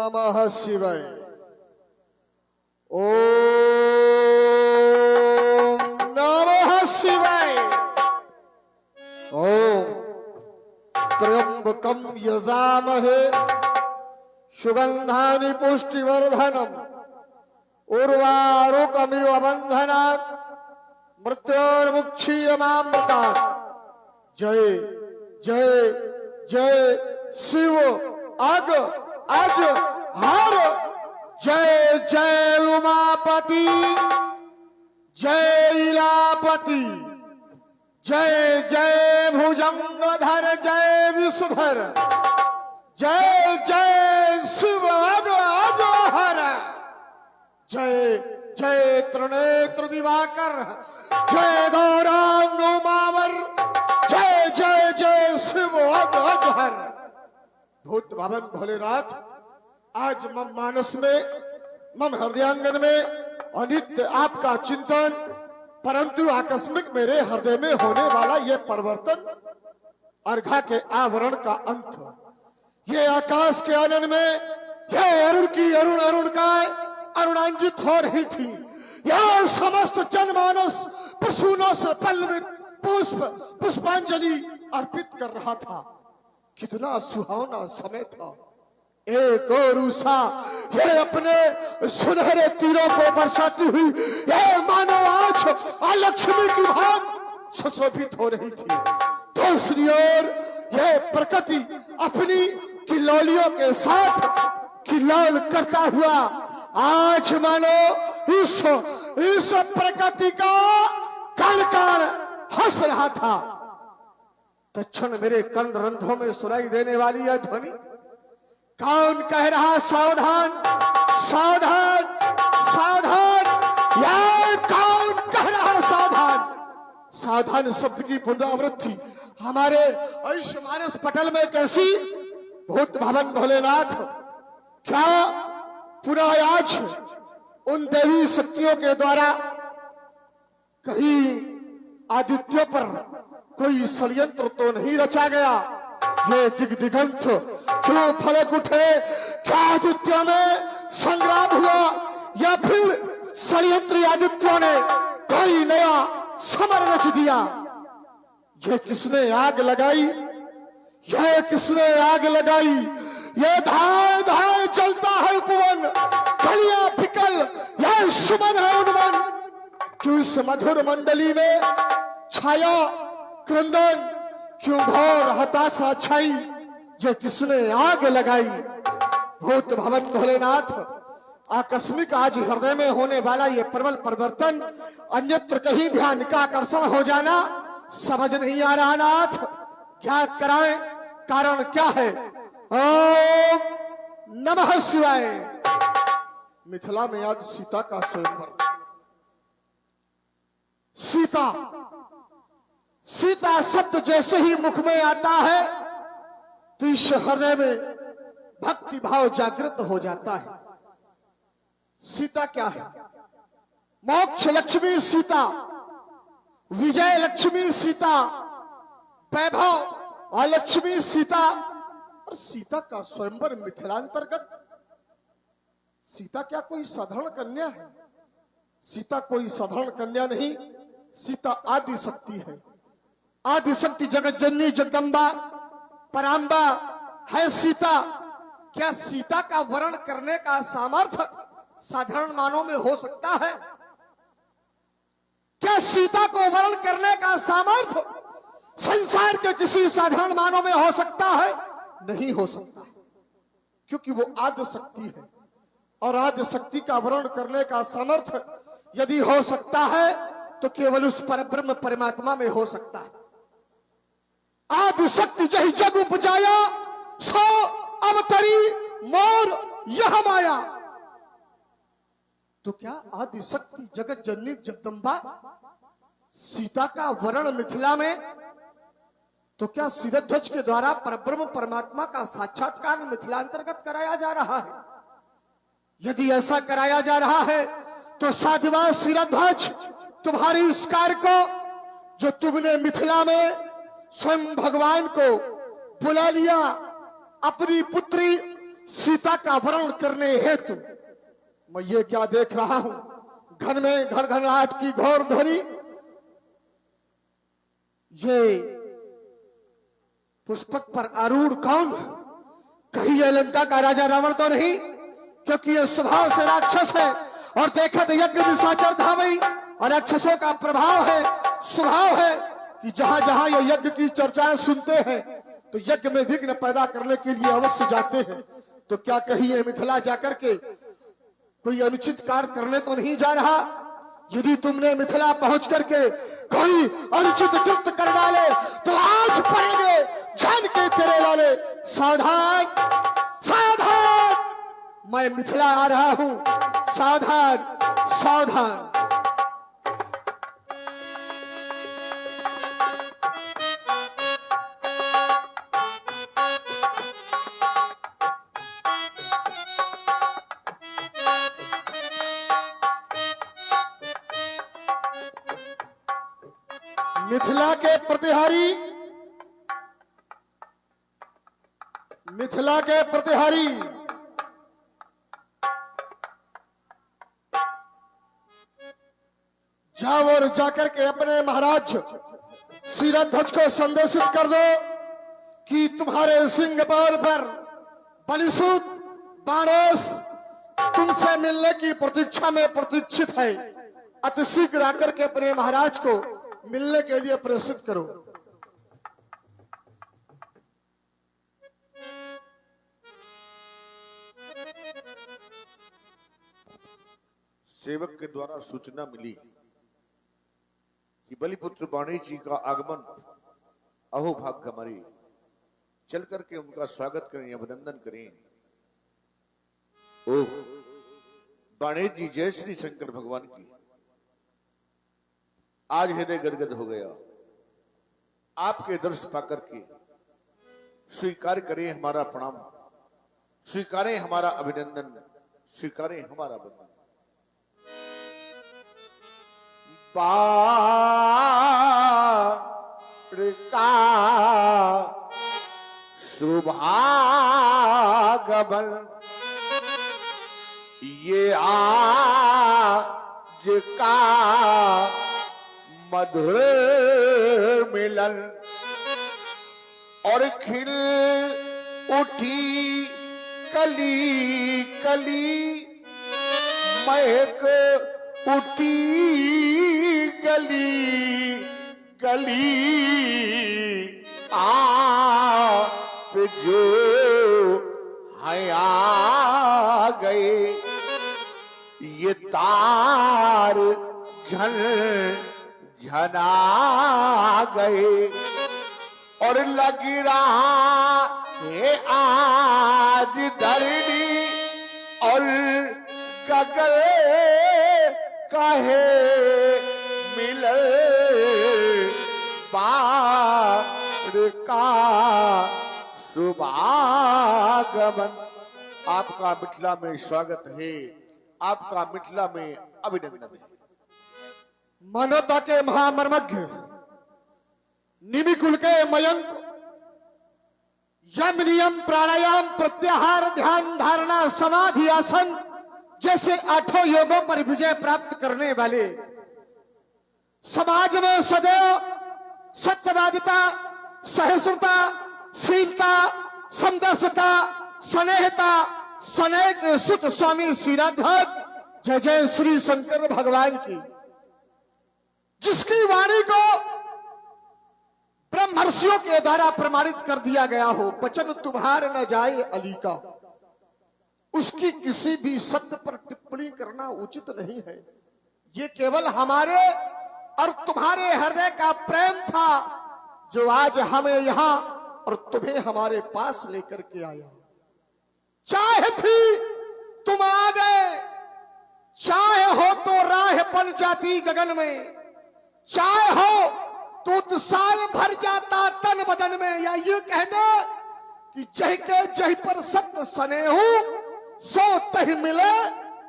नमः शिवाय। ओम नमः शिवाय। ओम त्र्यंबकं यजामहे सुगंधानि पुष्टिवर्धनम् उर्वारुकमिव बंधनात् मृत्योर्मुक्षीयमामृतात्। जय जय जय शिव अग अज हर। जय जय उमापति जय इलापति। जय जय भुजंगधर जय विषधर। जय जय शिव अग अज हर। जय जय त्रिनेत्र दिवाकर जय गौरांग उमावर। जय जय जय शिव अग अज हर। भूत भवन भोलेनाथ, आज मम मानस में मम हृदयांगन में अनित्य आपका चिंतन, परंतु आकस्मिक मेरे हृदय में होने वाला ये परिवर्तन, अर्घा के आवरण का अंत, ये आकाश के आनंद में ये अरुण की अरुण अरुणकाय अरुणांजित हो रही थी। यह समस्त जनमानस प्रसूनों से पल्लवित पुष्प पुष्पांजलि अर्पित कर रहा था। कितना सुहावना समय था। एक और उषा ये अपने सुनहरे तीरों को बरसाती हुई ये मानो आज लक्ष्मी की भाग सुशोभित हो रही थी। दूसरी ओर ये प्रकृति अपनी किल्लोलियों के साथ किल्लोल करता हुआ आज मानो इस प्रकृति का कण कण हंस रहा था। तत्क्षण मेरे कर्ण रंध्रों में सुनाई देने वाली यह ध्वनि, कौन कह रहा सावधान सावधान सावधान। यह कौन कह रहा सावधान। सावधान शब्द की पुनरावृत्ति हमारे आयुष्य मानस पटल में कैसी। भूत भवन भोलेनाथ, क्या पुनः आज उन देवी शक्तियों के द्वारा कहीं आदित्यों पर कोई षड्यंत्र तो नहीं रचा गया। ये दिगंत क्यों फलक उठे। क्या आदित्यों में संग्राम हुआ या फिर षड्यंत्री आदित्यों ने कोई नया समर रच दिया। ये किसने आग लगाई। यह किसने आग लगाई। ये धाए धाए चलता है उपवन, कलियां फिकल यह सुमन है उन्मन। क्यों इस मधुर मंडली में छाया क्रंदन, क्यों घोर हताशा छाई। ये किसने आग लगाई। भूत भवन भोलेनाथ, आकस्मिक आज हृदय में होने वाला ये प्रबल परिवर्तन, अन्यत्र कहीं ध्यान का आकर्षण हो जाना समझ नहीं आ रहा नाथ। क्या कराएं, कारण क्या है। ओम नमः शिवाय। मिथिला में आज सीता का स्वयंवर। सीता सीता शब्द जैसे ही मुख में आता है तो इस हृदय में भक्ति भाव जागृत हो जाता है। सीता क्या है। मोक्ष लक्ष्मी सीता, विजय लक्ष्मी सीता, वैभव लक्ष्मी सीता और सीता का स्वयंवर मिथिलांतर्गत। सीता क्या कोई साधारण कन्या है। सीता कोई साधारण कन्या नहीं, सीता आदि शक्ति है। आदि शक्ति जगत जननी जगदम्बा पराम्बा है सीता। क्या सीता का वर्ण करने का सामर्थ्य साधारण मानव में हो सकता है। क्या सीता को वर्ण करने का सामर्थ्य संसार के किसी साधारण मानव में हो सकता है। नहीं हो सकता, क्योंकि वो आदि शक्ति है और आदि शक्ति का वर्ण करने का सामर्थ्य यदि हो सकता है तो केवल उस परब्रह्म परमात्मा में हो सकता है। आदि शक्ति जही जग उपजाया सो अवतरी मोर यह माया। तो क्या आदि शक्ति जगत जननी जगदम्बा सीता का वर्ण मिथिला में, तो क्या सिरध्वज के द्वारा परब्रह्म परमात्मा का साक्षात्कार मिथिलांतर्गत कराया जा रहा है। यदि ऐसा कराया जा रहा है तो साधुवान सिरध्वज, तुम्हारी इस कार्य को जो तुमने मिथिला में स्वयं भगवान को बुला लिया, अपनी पुत्री सीता का वरण करने हेतु मैं ये क्या देख रहा हूं, घन में घड़घड़ाहट की घोर ध्वनि। ये पुष्पक पर आरूढ़ कौन? कहीं ये लंका का राजा रावण तो नहीं, क्योंकि ये स्वभाव से राक्षस है। और देखा तो यज्ञ निशाचर धावई, और राक्षसों का प्रभाव है, स्वभाव है कि जहां जहां ये यज्ञ की चर्चाएं सुनते हैं तो यज्ञ में विघ्न पैदा करने के लिए अवश्य जाते हैं। तो क्या कहीं ये मिथिला जाकर के कोई अनुचित कार्य करने तो नहीं जा रहा? यदि तुमने मिथिला पहुंच करके कोई अनुचित कृत्य कर डाले तो आज पड़ेंगे जान के तेरे लाले। सावधान सावधान, मैं मिथिला आ रहा हूं, सावधान सावधान। मिथिला के प्रतिहारी, मिथिला के प्रतिहारी जाओ और जाकर के अपने महाराज सिरध्वज को संदेशित कर दो कि तुम्हारे सिंह पर बलिसूत बाणोस तुमसे मिलने की प्रतीक्षा में प्रतीक्षित है। अतिशीघ्र आकर के अपने महाराज को मिलने के लिए प्रेषित करो। सेवक के द्वारा सूचना मिली कि बलिपुत्र बाणेश जी का आगमन अहोभाग्य हमारी, चल करके उनका स्वागत करें, अभिनंदन करें। ओह बाणेश जी, जय श्री शंकर भगवान की। आज हृदय गदगद हो गया, आपके दर्शन पाकर के। स्वीकार करें हमारा प्रणाम, स्वीकारें हमारा अभिनंदन, स्वीकारें हमारा वंदन। बाण का शुभागमन ये आज का मधुर मिलन, और खिल उठी कली कली महक उठी गली गली। आप जो हैं आ गए, ये तार झल झना गए, और लग रहा है आज धरनी और गगन कहे मिले बाण का शुभागमन। आपका मिथिला में स्वागत है, आपका मिथिला में अभिनंदन है। मानवता के महामर्मज्ञ, निमिकुल के मयंक, यम नियम प्राणायाम प्रत्याहार ध्यान धारणा समाधि आसन जैसे 8 योगों पर विजय प्राप्त करने वाले, समाज में सदैव सत्यवादिता, सहिष्णुता, शीलता, समदर्शता, स्नेहता, सनेक सुत स्वामी सिराध्वज जय जय श्री शंकर भगवान की, जिसकी वाणी को ब्रह्मर्षियों के द्वारा प्रमाणित कर दिया गया हो, वचन तुम्हार न जाए अली का, उसकी किसी भी शब्द पर टिप्पणी करना उचित नहीं है। ये केवल हमारे और तुम्हारे हृदय का प्रेम था जो आज हमें यहां और तुम्हें हमारे पास लेकर के आया। चाहे थी तुम आ गए, चाहे हो तो राह बन जाती गगन में, चाहे हो तो उत्साह भर जाता तन बदन में, या ये कह दे कि जह के जह पर सत्य स्नेहु सो तह मिले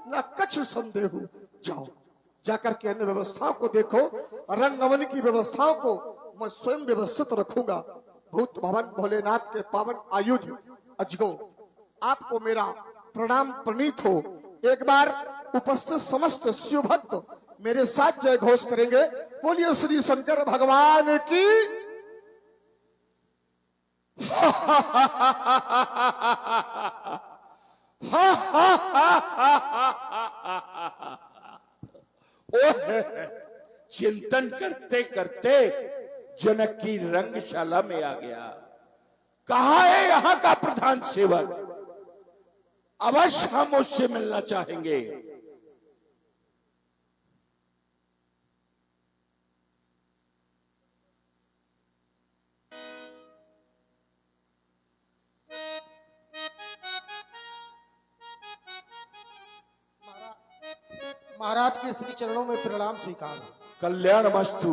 न कछु संदेहु। जाओ जाकर के अन्य व्यवस्थाओं को देखो, रंगवन की व्यवस्थाओं को मैं स्वयं व्यवस्थित रखूंगा। भूत भवन भोलेनाथ के पावन आयुध अजगो आपको मेरा प्रणाम प्रणीत हो। एक बार उपस्थित समस्त शिव भक्त मेरे साथ जय घोष करेंगे। बोलिए श्री शंकर भगवान की। चिंतन करते करते जनक की रंगशाला में आ गया। कहा है यहाँ का प्रधान सेवक? अवश्य हम उससे मिलना चाहेंगे। महाराज के श्री चरणों में प्रणाम स्वीकार। कल्याण मस्तु।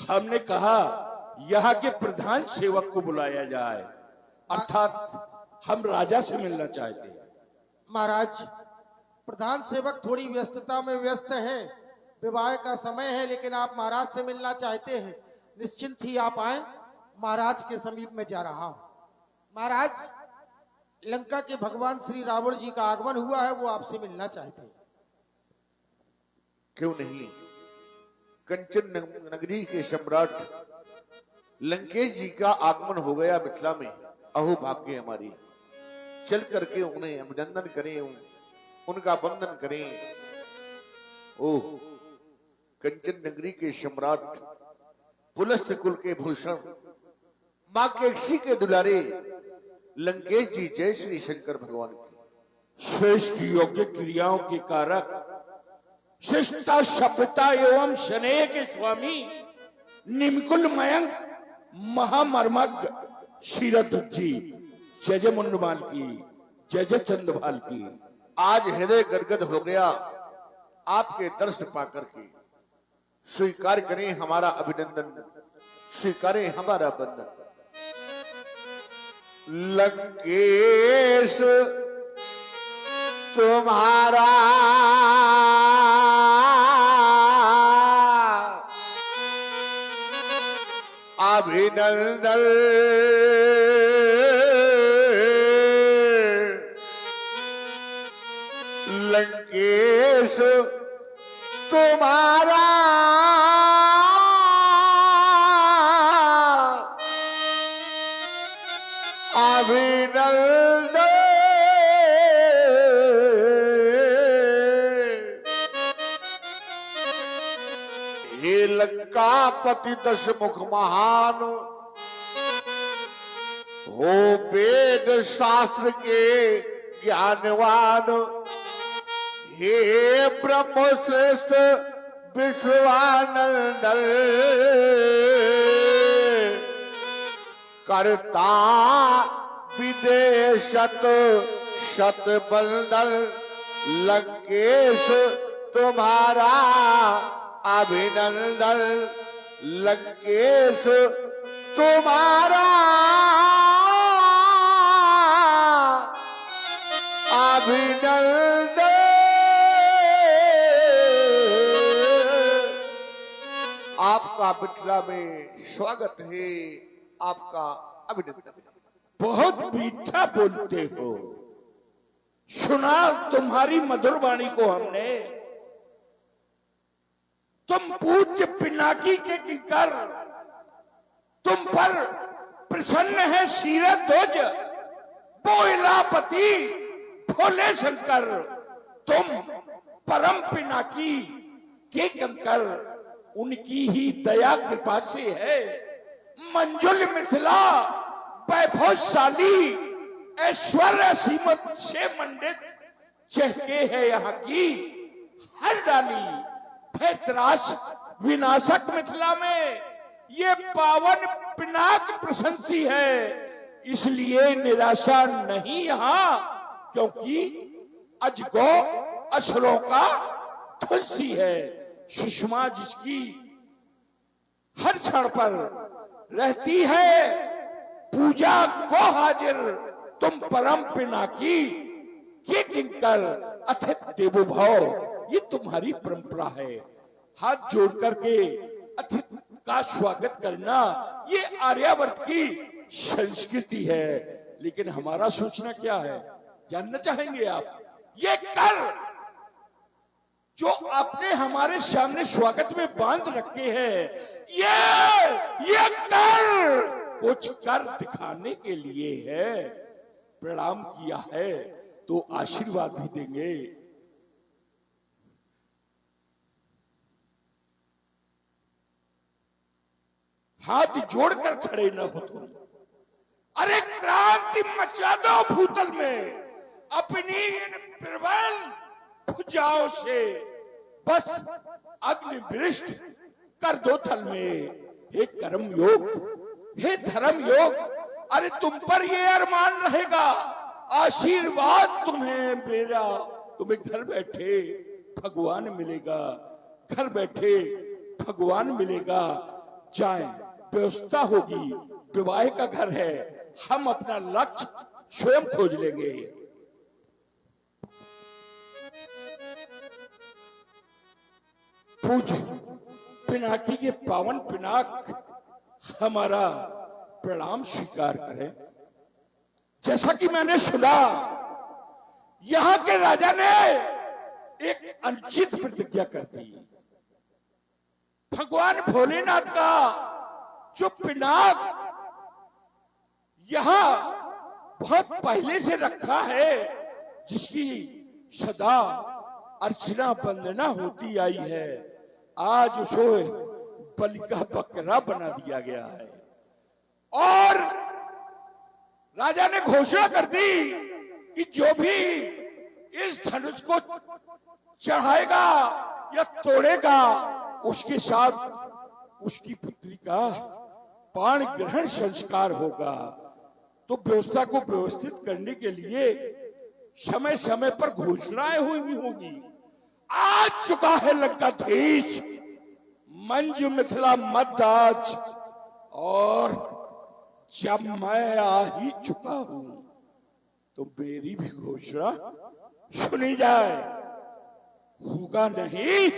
हमने कहा यहाँ के प्रधान सेवक को बुलाया जाए, अर्थात हम राजा से मिलना चाहते हैं। महाराज, प्रधान सेवक थोड़ी व्यस्तता में व्यस्त हैं, विवाह का समय है, लेकिन आप महाराज से मिलना चाहते हैं, निश्चिंत ही आप आए। महाराज के समीप में जा रहा हूं। महाराज, लंका के भगवान श्री रावण जी का आगमन हुआ है, वो आपसे मिलना चाहते हैं। क्यों नहीं। कंचन नगरी के सम्राट लंकेश जी का आगमन हो गया मिथिला में। अहो भाग्य हमारी। चल करके उन्हें अभिनंदन करें, उनका वंदन करें। ओह, कंचन नगरी के सम्राट, पुलस्त कुल के भूषण, मां केक्षी के दुलारे लंकेश जी, जय श्री शंकर भगवान की। श्रेष्ठ योग्य क्रियाओं के कारक, शिष्टता सभ्यता एवं स्नेह के स्वामी, निमकुल मयंक महामर्मज्ञ शीरध्वज जी, जय जय मुंडमाल की, जय जय चंद्रभाल की। आज हृदय गदगद हो गया आपके दर्शन पाकर के। स्वीकार करें हमारा अभिनंदन, स्वीकारें हमारा बंधन। लंकेश तुम्हारा अभिनंदन, लंकेश तुम्हारा अभिनंदन। हे लंकापति दशमुख महान, हो वेद शास्त्र के ज्ञानवान, हे ब्रह्म श्रेष्ठ विश्वानंदन, करता विदेशत शत बंदन, लंकेश तुम्हारा अभिनंदन, लंकेश तुम्हारा अभिनंदन। आपका मिथिला में स्वागत है, आपका अभिनंदन है। बहुत मीठा बोलते हो। सुना तुम्हारी मधुर वाणी को हमने। तुम पूज्य पिनाकी के किंकर, तुम पर प्रसन्न है शीरध्वज बोइलापति भोले शंकर। तुम परम पिनाकी के कंकर, उनकी ही दया कृपा से है मंजुल मिथिला वैभवशाली, ऐश्वर्य सीमत से मंडित चहके है यहाँ की हर डाली। भय त्रास विनाशक मिथिला में ये पावन पिनाक प्रशंसी है, इसलिए निराशा नहीं यहाँ, क्योंकि अजगो असुरों का तुलसी है। सुषमा जिसकी हर क्षण पर रहती है पूजा को हाजिर, तुम परम पिनाकी के किंकर अथित देवो भव, ये तुम्हारी परंपरा है। हाथ जोड़ करके अतिथि का स्वागत करना ये आर्यावर्त की संस्कृति है। लेकिन हमारा सोचना क्या है, जानना चाहेंगे आप? ये कर जो आपने हमारे सामने स्वागत में बांध रखे हैं, ये कर कुछ कर दिखाने के लिए है। प्रणाम किया है तो आशीर्वाद भी देंगे। हाथ जोड़कर खड़े न हो तुम। अरे क्रांति मचा दो भूतल में अपनी इन प्रबल भुजाओं से, बस अग्नि वृष्ट कर दो थल में। हे कर्म योग, हे धर्म योग, अरे तुम पर ये अरमान रहेगा, आशीर्वाद तुम्हें मेरा, तुम्हें घर बैठे भगवान मिलेगा, घर बैठे भगवान मिलेगा। जाए व्यवस्था होगी, विवाह का घर है, हम अपना लक्ष्य स्वयं खोज लेंगे। पूज पिनाकी के पावन पिनाक हमारा प्रणाम स्वीकार करें। जैसा कि मैंने सुना, यहां के राजा ने एक अनुचित प्रतिज्ञा कर दी। भगवान भोलेनाथ का जो पिनाक यहां बहुत पहले से रखा है, जिसकी सदा अर्चना वंदना होती आई है, आज उसको बलि का बकरा बना दिया गया है। और राजा ने घोषणा कर दी कि जो भी इस धनुष को चढ़ाएगा या तोड़ेगा, उसके साथ उसकी पुत्री का पाण ग्रहण संस्कार होगा। तो व्यवस्था को व्यवस्थित करने के लिए समय समय पर घोषणाएं हुई होंगी। आज चुका है लंकाधीश, मंजू मिथिला मध्य आज, और जब मैं आ ही चुका हूं तो मेरी भी घोषणा सुनी जाए। होगा नहीं